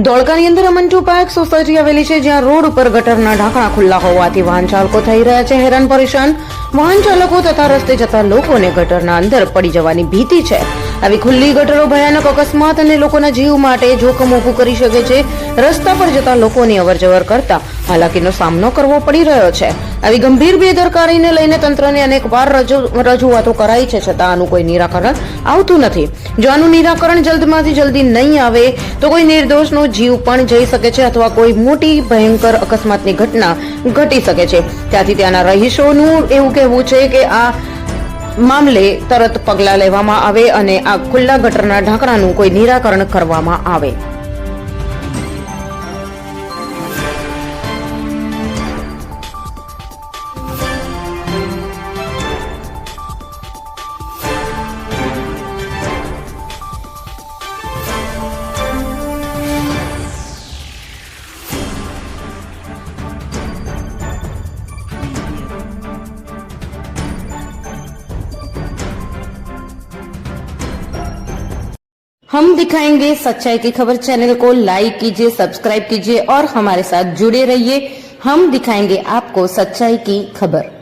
ધોળકાની અંદર અમન two park society આવેલી છે, જ્યાં રોડ ઉપર ગટરના ઢાંકણા ખુલ્લા હોવાથી વાહન ચાલકો થઈ રહ્યા છે હેરાન પરેશાન. વાહન ચાલકો તથા રસ્તે જતા લોકોને ગટરના અંદર પડી જવાની ભીતિ છે. આવી ખુલ્લી ગટરો ભયાનક અકસ્માત અને લોકોના જીવ માટે જોખમ ઊભું કરી શકે છે. રસ્તા પર જતા લોકોની અવરજવર કરતા હાલાકીનો સામનો કરવો પડી રહ્યો છે. આવી ગંભીર બેદરકારીને લઈને તંત્રને અનેકવાર રજૂઆતો કરાઈ છે, છતાં આનું કોઈ નિરાકરણ આવતું નથી. જો આનું નિરાકરણ જલ્દમાંથી જલ્દી નહીં આવે તો કોઈ નિર્દોષનો જીવ પણ જઈ શકે છે અથવા કોઈ મોટી ભયંકર અકસ્માતની ઘટના ઘટી શકે છે. ત્યાંથી ત્યાંના રહીશોનું એવું કહેવું છે કે આ મામલે તરત પગલાં લેવામાં આવે અને આ ખુલ્લા ગટરના ઢાંકણાનું કોઈ નિરાકરણ કરવામાં આવે. हम दिखाएंगे सच्चाई की खबर चैनल को लाइक कीजिए, सब्सक्राइब कीजिए और हमारे साथ जुड़े रहिए. हम दिखाएंगे आपको सच्चाई की खबर.